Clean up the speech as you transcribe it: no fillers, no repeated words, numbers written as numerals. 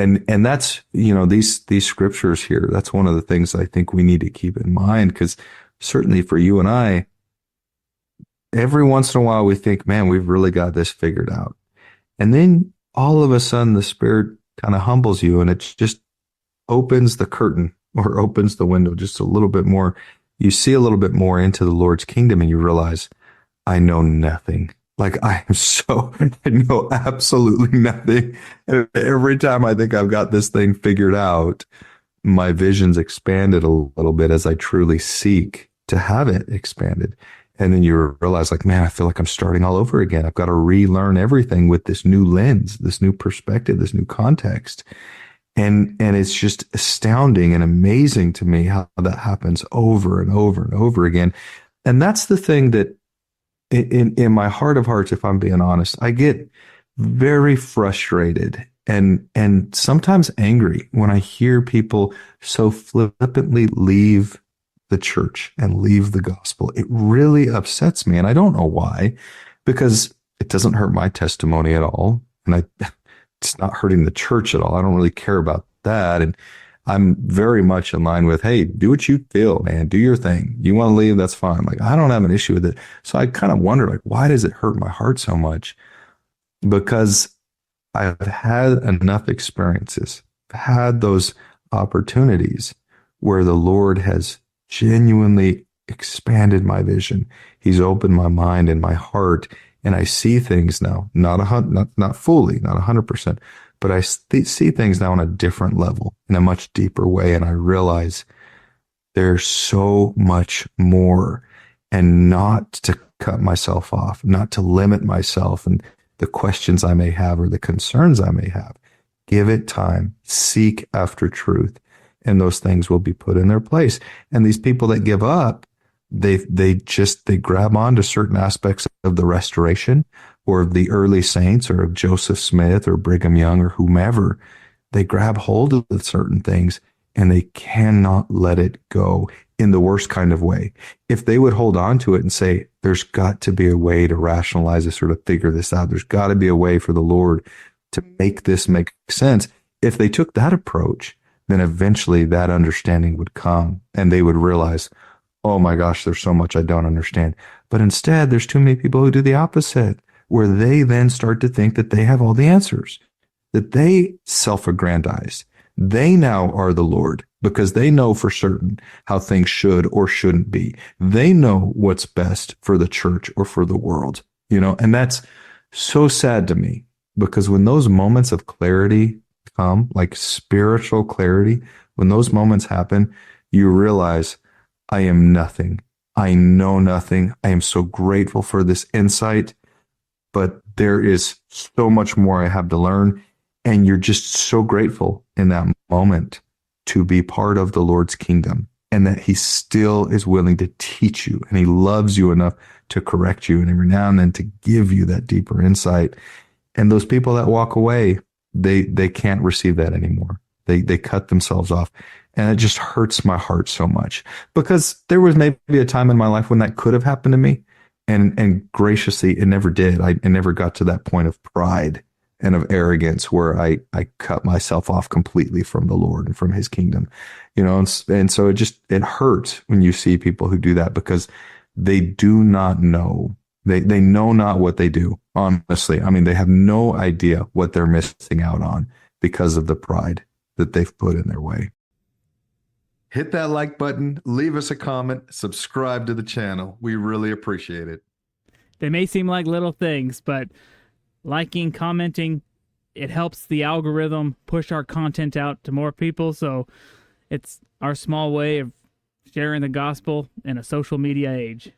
And that's, these scriptures here, that's one of the things I think we need to keep in mind, because certainly for you and I, every once in a while we think, man, we've really got this figured out. And then all of a sudden the Spirit kind of humbles you and it just opens the curtain or opens the window just a little bit more. You see a little bit more into the Lord's kingdom and you realize, I know nothing. Like I know absolutely nothing. And every time I think I've got this thing figured out, my vision's expanded a little bit as I truly seek to have it expanded. And then you realize, like, man, I feel like I'm starting all over again. I've got to relearn everything with this new lens, this new perspective, this new context. And it's just astounding and amazing to me how that happens over and over and over again. And that's the thing that in my heart of hearts, if I'm being honest, I get very frustrated and sometimes angry when I hear people so flippantly leave the church and leave the gospel. It really upsets me. And I don't know why, because it doesn't hurt my testimony at all. And it's not hurting the church at all. I don't really care about that. And I'm very much in line with, hey, do what you feel, man. Do your thing. You want to leave? That's fine. Like, I don't have an issue with it. So I kind of wonder, like, why does it hurt my heart so much? Because I've had enough experiences, I've had those opportunities where the Lord has genuinely expanded my vision. He's opened my mind and my heart, and I see things now, not fully, not 100%, but I see things now on a different level, in a much deeper way, and I realize there's so much more, and not to cut myself off, not to limit myself and the questions I may have or the concerns I may have. Give it time, seek after truth, and those things will be put in their place. And these people that give up, they grab onto certain aspects of the restoration or of the early saints or of Joseph Smith or Brigham Young or whomever. They grab hold of certain things and they cannot let it go in the worst kind of way. If they would hold on to it and say, there's got to be a way to rationalize this or to figure this out. There's got to be a way for the Lord to make this make sense. If they took that approach, then eventually that understanding would come and they would realize, oh my gosh, there's so much I don't understand. But instead, there's too many people who do the opposite, where they then start to think that they have all the answers, that they self-aggrandize. They now are the Lord because they know for certain how things should or shouldn't be. They know what's best for the church or for the world, and that's so sad to me, because when those moments of clarity come, like spiritual clarity, when those moments happen, you realize, I am nothing. I know nothing. I am so grateful for this insight, but there is so much more I have to learn. And you're just so grateful in that moment to be part of the Lord's kingdom, and that he still is willing to teach you, and he loves you enough to correct you, and every now and then to give you that deeper insight. And those people that walk away, they can't receive that anymore. They cut themselves off. And it just hurts my heart so much, because there was maybe a time in my life when that could have happened to me. And graciously, it never did. I never got to that point of pride and of arrogance where I cut myself off completely from the Lord and from his kingdom, and so it hurts when you see people who do that, because they do not know. They know not what they do. Honestly, I mean, they have no idea what they're missing out on because of the pride that they've put in their way. Hit that like button, leave us a comment, subscribe to the channel. We really appreciate it. They may seem like little things, but liking, commenting, it helps the algorithm push our content out to more people. So it's our small way of sharing the gospel in a social media age.